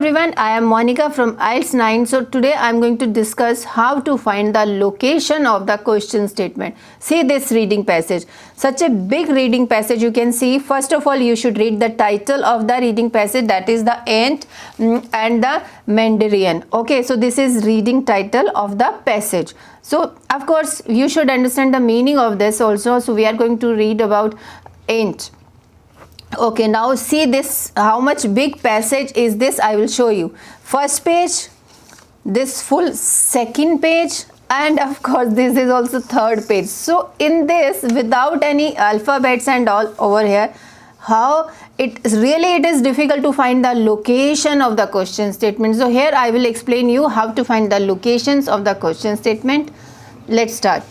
Everyone, I am Monica from IELTS 9. So today I am going to discuss how to find the location of the question statement. See this reading passage. Such a big reading passage you can see. First of all, you should read the title of the reading passage, that is the ant and the menderian. Okay, so this is reading title of the passage. So of course you should understand the meaning of this also. So we are going to read about ant. Okay, now see this, how much big passage is this. I will show you. First page, this full second page, and of course this is also third page. So in this, without any alphabets and all over here, how it is difficult to find the location of the question statement. So here I will explain you how to find the locations of the question statement. Let's start.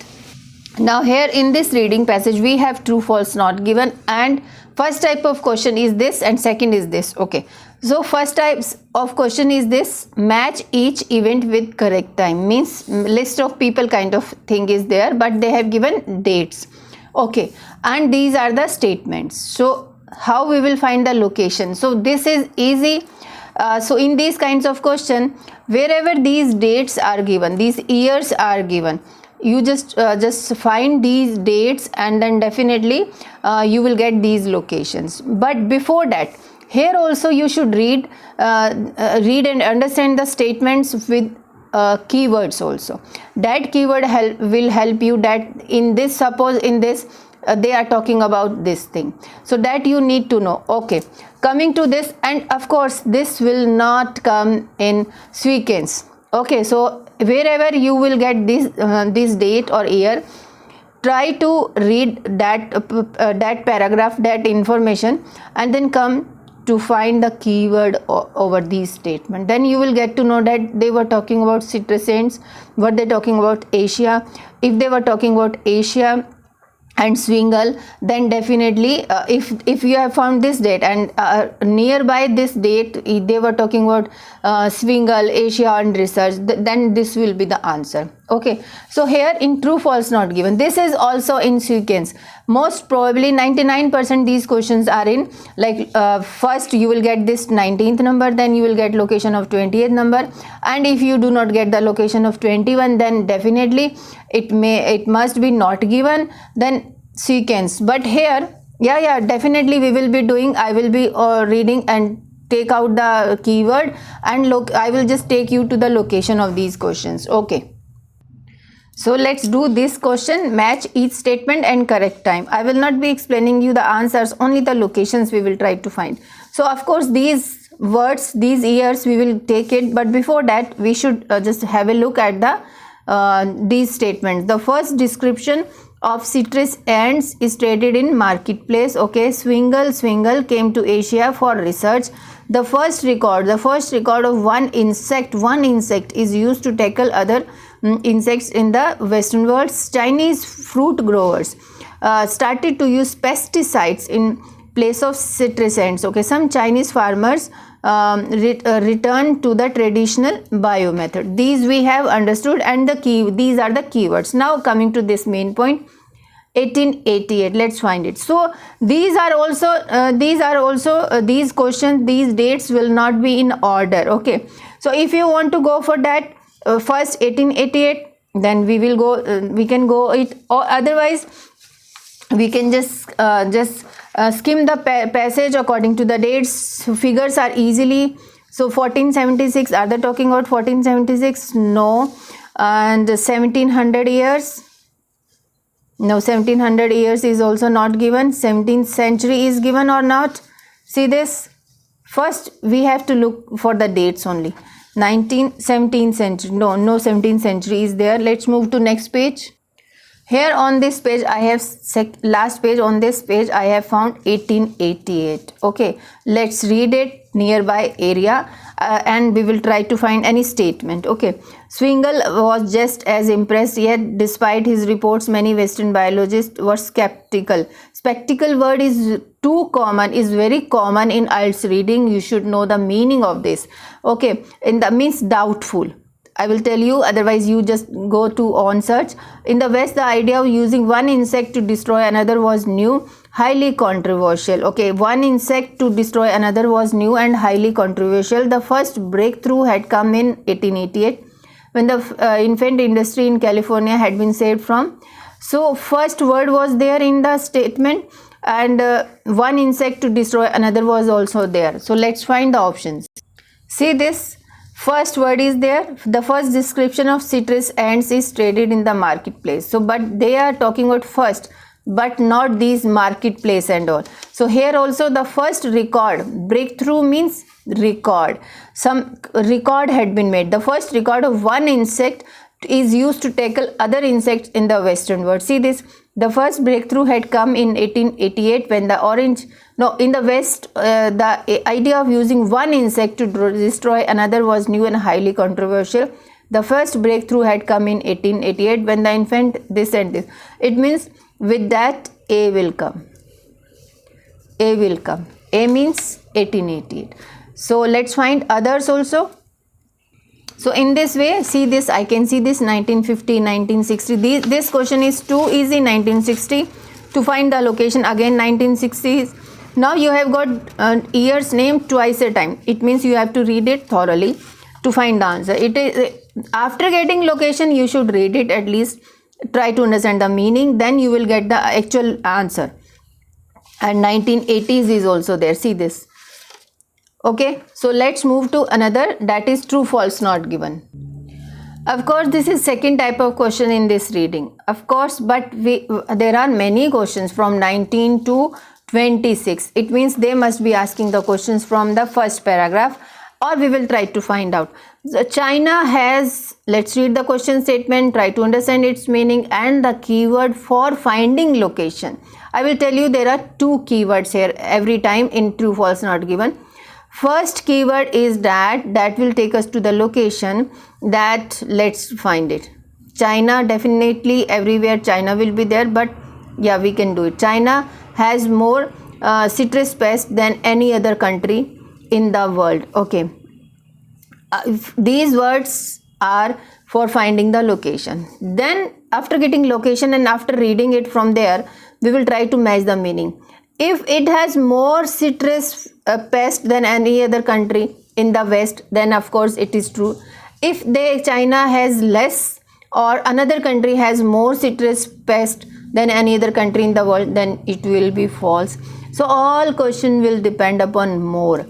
Now here in this reading passage we have true, false, not given, and first type of question is this and second is this. Okay, so first types of question is this: match each event with correct time. Means list of people kind of thing is there, but they have given dates. Okay, and these are the statements. So how we will find the location? So this is easy. So in these kinds of question, wherever these dates are given, these years are given, you just find these dates and then definitely you will get these locations. But before that, here also you should read and understand the statements with keywords also. That keyword will help you that in this, suppose in this they are talking about this thing, so that you need to know. Okay, coming to this, and of course this will not come in sequence. Okay, so wherever you will get this date or year, try to read that paragraph, that information, and then come to find the keyword over these statements. Then you will get to know that they were talking about citrus ants, what they talking about Asia. If they were talking about Asia and swingle, then definitely if you have found this date and nearby this date they were talking about swingle, Asia and research, then this will be the answer. Okay, so here in true, false, not given, this is also in sequence. Most probably 99% these questions are in like first you will get this 19th number, then you will get location of 20th number, and if you do not get the location of 21, then definitely it must be not given, then sequence. But here definitely we will be doing, I will be reading and take out the keyword and look, I will just take you to the location of these questions. Okay, so let's do this question: match each statement and correct time. I will not be explaining you the answers, only the locations we will try to find. So of course these words, these years we will take it, but before that we should just have a look at the these statements. The first description of citrus ants is stated in marketplace. Okay, swingle came to Asia for research. The first record of one insect is used to tackle other insects in the Western world. Chinese fruit growers started to use pesticides in place of citrus ants. Okay, some Chinese farmers return to the traditional bio method. These we have understood, and these are the keywords. Now coming to this main point, 1888, let's find it. So these are also these questions, these dates will not be in order. Okay, so if you want to go for that first 1888, then we will go we can go it, or otherwise we can just skim the passage according to the dates. Figures are easily. So 1476, are they talking about 1476? No. And 1700 years, no, 1700 years is also not given. 17th century is given or not? See this, first we have to look for the dates only. 17th century, no 17th century is there. Let's move to next page. Here on this page I have last page on this page I have found 1888. Okay, let's read it, nearby area, and we will try to find any statement. Okay, Swingle was just as impressed, yet despite his reports many Western biologists were skeptical. Spectacle word is too common, is very common in IELTS reading. You should know the meaning of this. Okay, in the means doubtful. I will tell you, otherwise you just go to on search. In the West, the idea of using one insect to destroy another was new. highly controversial. Okay, one insect to destroy another was new and highly controversial. The first breakthrough had come in 1888 when the infant industry in California had been saved from. So first word was there in the statement, and one insect to destroy another was also there. So let's find the options. See, this first word is there. The first description of citrus ants is traded in the marketplace. So but they are talking about first, but not these marketplace and all. So here also the first record, breakthrough means record, some record had been made. The first record of one insect is used to tackle other insects in the western world. See this, the first breakthrough had come in 1888 when in the west the idea of using one insect to destroy another was new and highly controversial. The first breakthrough had come in 1888 when the infant this and this. It means with that A will come. A will come. A means 1888. So let's find others also. So in this way, see this, I can see this 1950, 1960. This question is too easy. 1960 to find the location, again 1960s. Now you have got years named twice a time. It means you have to read it thoroughly to find the answer. It is after getting location, you should read it at least. Try to understand the meaning, then you will get the actual answer. And 1980s is also there. See this. Okay, so let's move to another, that is true false not given. Of course, this is second type of question in this reading. Of course, but there are many questions from 19 to 26. It means they must be asking the questions from the first paragraph, or we will try to find out. So China has, let's read the question statement, try to understand its meaning and the keyword for finding location. I will tell you there are two keywords here every time in true false not given. First keyword is that will take us to the location. That let's find it. China, definitely everywhere China will be there, but yeah, we can do it. China has more citrus pests than any other country in the world. Okay, these words are for finding the location. Then after getting location and after reading it from there, we will try to match the meaning. If it has more citrus pest than any other country in the west, then of course it is true. If China has less or another country has more citrus pest than any other country in the world, then it will be false. So all question will depend upon more,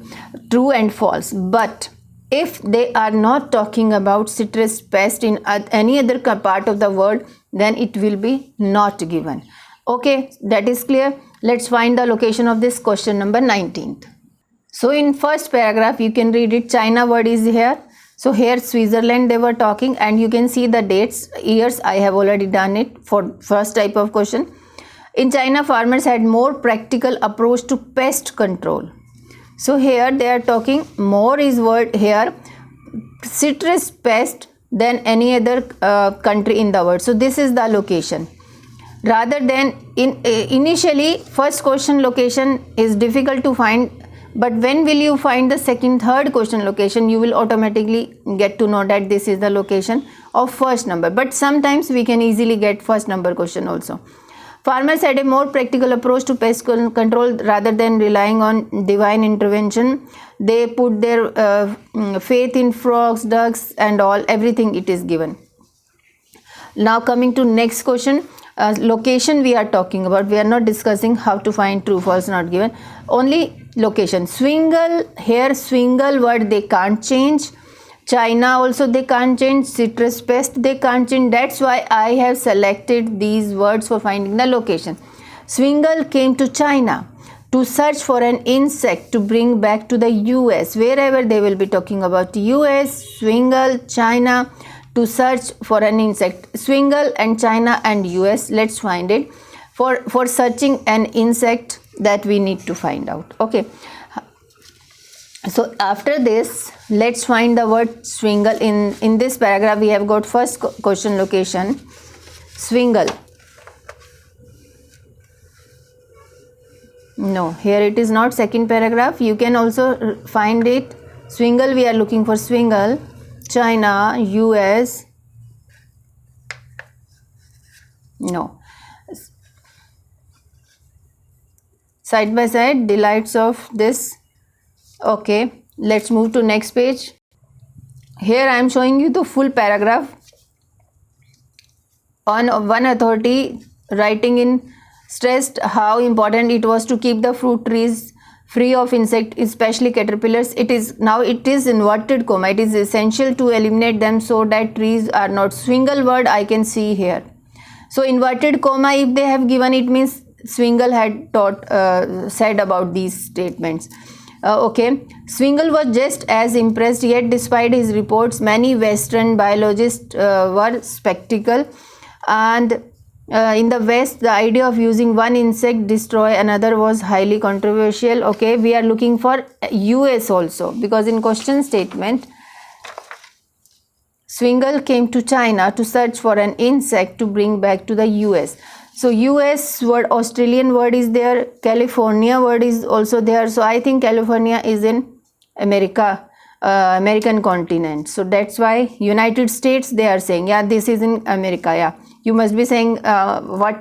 true and false. But if they are not talking about citrus pest in any other part of the world, then it will be not given. Okay, that is clear. Let's find the location of this question number 19th. So in first paragraph, you can read it. China word is here. So here Switzerland they were talking, and you can see the dates, years. I have already done it for first type of question. In China, farmers had more practical approach to pest control. So here they are talking, more is word here, citrus pest than any other country in the world. So this is the location. Rather than initially first question location is difficult to find, but when will you find the second, third question location, you will automatically get to know that this is the location of first number. But sometimes we can easily get first number question also. Farmers had a more practical approach to pest control rather than relying on divine intervention. They put their faith in frogs, ducks and all, everything it is given. Now coming to next question. Location we are talking about, we are not discussing how to find true false not given, only location. Swingle, here swingle word they can't change, China also they can't change, citrus pest they can't change. That's why I have selected these words for finding the location. Swingle came to China to search for an insect to bring back to the US. Wherever they will be talking about US, Swingle, China, to search for an insect. Swingle and China and US, let's find it. For searching an insect, that we need to find out. Okay, so after this, let's find the word swingle. In this paragraph we have got first question location, swingle. No, here it is not. Second paragraph, you can also find it. Swingle, we are looking for swingle, China, US. No. side by side, delights of this. Okay, let's move to next page. Here I am showing you the full paragraph on one authority writing in stressed how important it was to keep the fruit trees free of insect, especially caterpillars. It is inverted comma. It is essential to eliminate them so that trees are not. Swingle word I can see here. So inverted comma, if they have given, it means Swingle had said about these statements. Okay, Swingle was just as impressed, yet despite his reports, many Western biologists were skeptical. And in the West, the idea of using one insect destroy another was highly controversial. Okay, we are looking for US also, because in question statement, Swingle came to China to search for an insect to bring back to the US. So US word, Australian word is there, California word is also there. So I think California is in America, American continent. So that's why United States they are saying, yeah, this is in America. Yeah, you must be saying what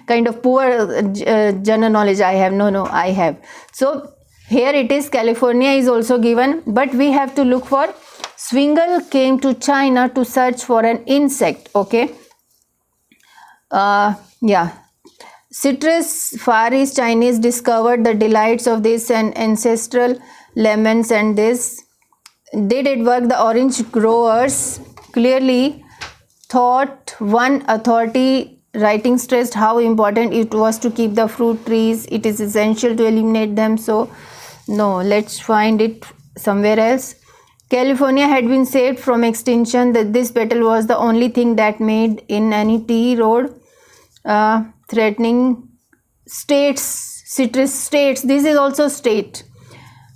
kind of poor general knowledge I have. No, I have. So here it is, California is also given, but we have to look for Swingle came to China to search for an insect. Okay. Yeah, citrus Far East Chinese discovered the delights of this and ancestral lemons, and this they did work. The orange growers clearly thought one authority writing stressed how important it was to keep the fruit trees. It is essential to eliminate them. So no, let's find it somewhere else. California had been saved from extinction. That this battle was the only thing that made in any tea road threatening states, citrus states. This is also state.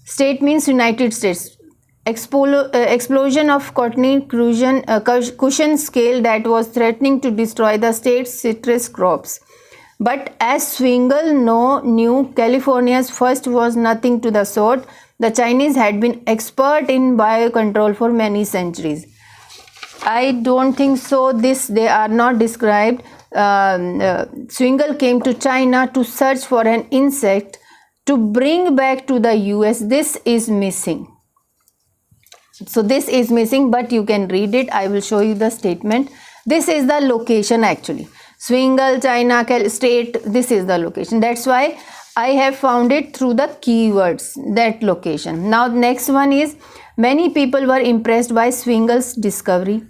State means United States. Explosion of cottony cushion scale that was threatening to destroy the state's citrus crops. But as Swingle knew, California's first was nothing to the sort. The Chinese had been expert in biocontrol for many centuries. I don't think so. They are not described. Swingle came to China to search for an insect to bring back to the US. This is missing. So this is missing, but you can read it. I will show you the statement. This is the location actually. Swingle, China, state, this is the location. That's why I have found it through the keywords, that location. Now next one is, many people were impressed by Swingle's discovery.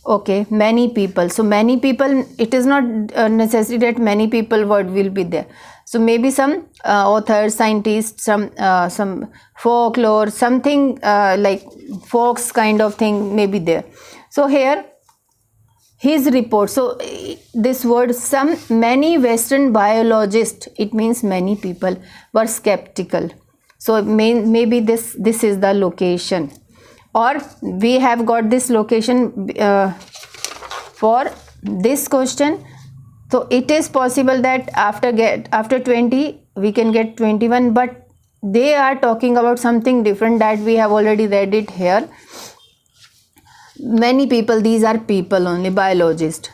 Okay, many people. So many people, it is not necessary that many people word will be there. So maybe some authors, scientists, some folklore, something like folks kind of thing may be there. So here his report. So this word, many Western biologists, it means many people were skeptical. So maybe this is the location, or we have got this location for this question. So it is possible that after 20 we can get 21, but they are talking about something different that we have already read it here. Many people, these are people only, biologist.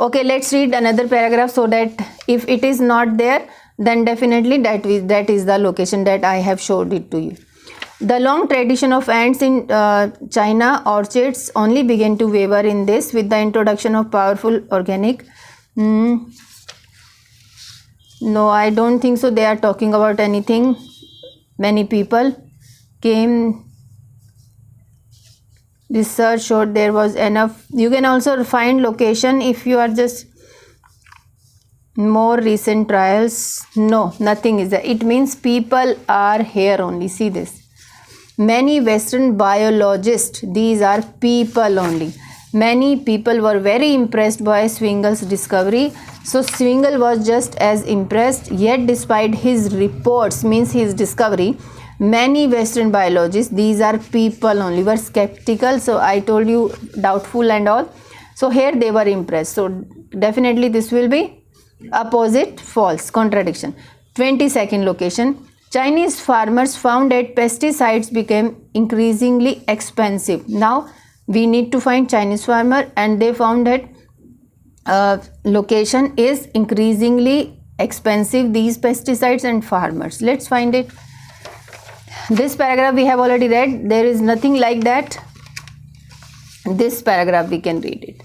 Okay, let's read another paragraph so that if it is not there, then definitely that is the location that I have showed it to you. The long tradition of ants in China orchards only began to waver in this with the introduction of powerful organic. No, I don't think so. They are talking about anything. Many people came. Research showed there was enough. You can also find location if you are just more recent trials. No, nothing is there. It means people are here only. See this. Many Western biologists, these are people only. Many people were very impressed by Swingle's discovery. So Swingle was just as impressed, yet despite his reports, means his discovery, many Western biologists, these are people only, were skeptical. So I told you doubtful and all. So here they were impressed. So definitely this will be opposite, false, contradiction. 22nd location. Chinese farmers found that pesticides became increasingly expensive. Now we need to find Chinese farmer, and they found that location is increasingly expensive these pesticides and farmers? Let's find it. This paragraph we have already read. There is nothing like that. This paragraph we can read it.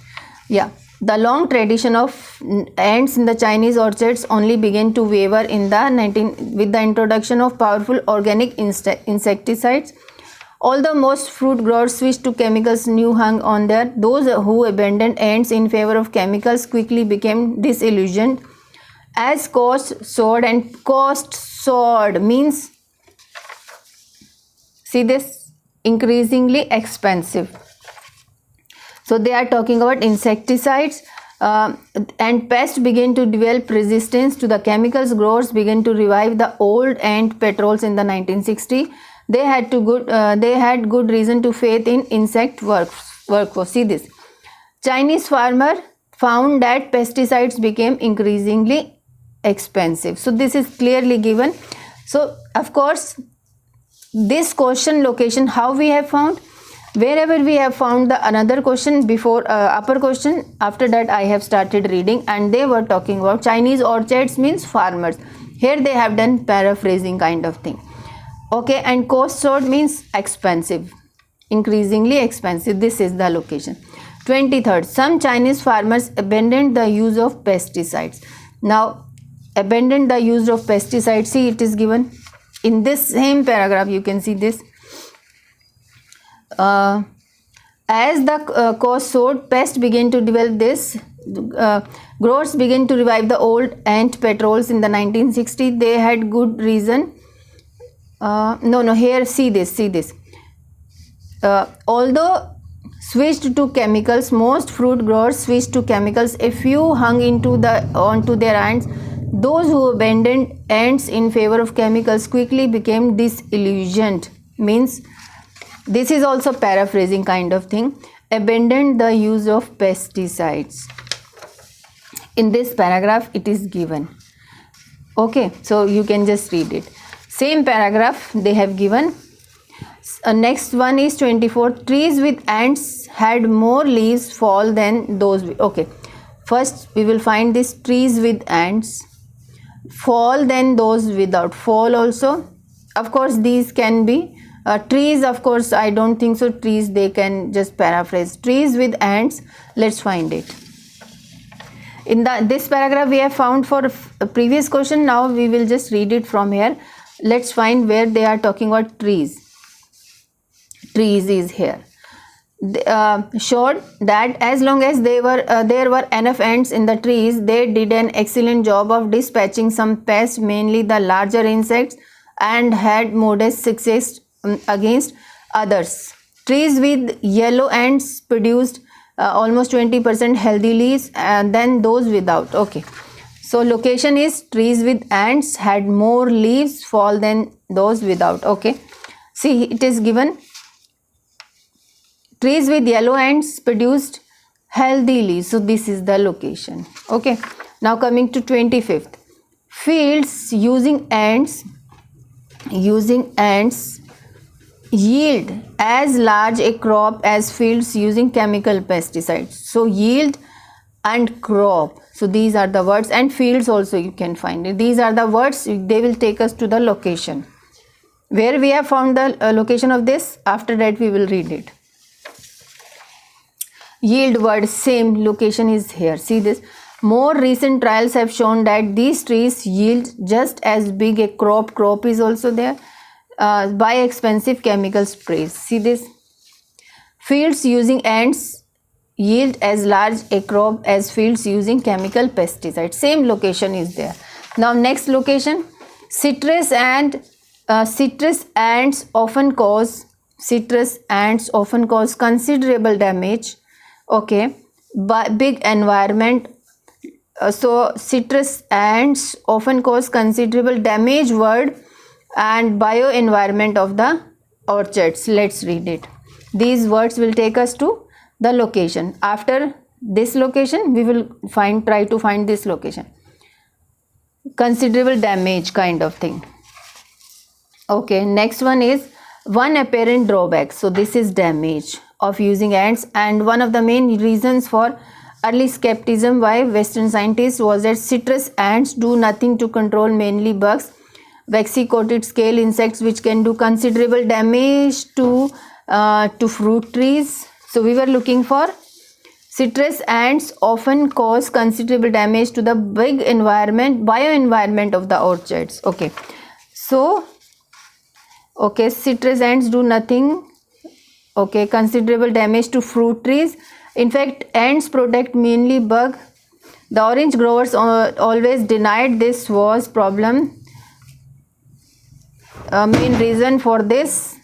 Yeah. The long tradition of ants in the Chinese orchards only began to waver in the with the introduction of powerful organic insecticides. Although most fruit growers switched to chemicals new hung on there, those who abandoned ants in favor of chemicals quickly became disillusioned. As cost soared, and cost soared means, see this, increasingly expensive. So they are talking about insecticides, and pests began to develop resistance to the chemicals. Growers began to revive the old ant patrols in the 1960s. They had good reason to faith in insect workforce. See this. Chinese farmer found that pesticides became increasingly expensive. So this is clearly given. So of course, this question location, how we have found? Wherever we have found the another question before upper question, after that I have started reading, and they were talking about Chinese orchards means farmers. Here they have done paraphrasing kind of thing. Okay, and cost soared means expensive, increasingly expensive. This is the location. 23rd, some Chinese farmers abandoned the use of pesticides. Now, abandoned the use of pesticides. See, it is given in this same paragraph. You can see this. As the cost soared, pests began to develop this. Growers began to revive the old ant patrols in the 1960s. They had good reason. Here see this. Although switched to chemicals, most fruit growers switched to chemicals. A few hung onto their ants. Those who abandoned ants in favor of chemicals quickly became disillusioned. Means, this is also paraphrasing kind of thing. Abandoned the use of pesticides. In this paragraph it is given. Okay, so you can just read it. Same paragraph they have given. Next one is 24. Trees with ants had more leaves fall than those with, okay. First we will find this trees with ants fall than those without. Fall also. Of course these can be trees, of course I don't think so. Trees they can just paraphrase. Trees with ants. Let's find it. In this paragraph we have found for a previous question. Now we will just read it from here. Let's find where they are talking about trees. Trees is here. Showed that as long as there were enough ants in the trees, they did an excellent job of dispatching some pests, mainly the larger insects, and had modest success against others. Trees with yellow ants produced almost 20% healthy leaves than those without. Okay. So location is trees with ants had more leaves fall than those without. Okay. See, it is given. Trees with yellow ants produced healthy leaves. So this is the location. Okay. Now coming to 25th. Fields using ants yield as large a crop as fields using chemical pesticides. So yield and crop. So these are the words, and fields also you can find it. These are the words. They will take us to the location. Where we have found the location of this, after that we will read it. Yield word, same location is here. See this. More recent trials have shown that these trees yield just as big a crop. Crop is also there. By expensive chemical sprays. See this. Fields using ants yield as large a crop as fields using chemical pesticides. Same location is there. Now next location. Citrus ants often cause considerable damage. Okay, but big environment. So citrus ants often cause considerable damage word and bioenvironment of the orchards. Let's read it. These words will take us to the location. After this location we will try to find this location. Considerable damage kind of thing. Okay, next one is one apparent drawback. So this is damage of using ants, and one of the main reasons for early skepticism by Western scientists was that citrus ants do nothing to control mainly bugs, waxy coated scale insects which can do considerable damage to fruit trees. So we were looking for citrus ants often cause considerable damage to the big bioenvironment of the orchards. Okay, so citrus ants do nothing. Okay, considerable damage to fruit trees. In fact, ants protect mainly bug. The orange growers always denied this was problem. Main reason for this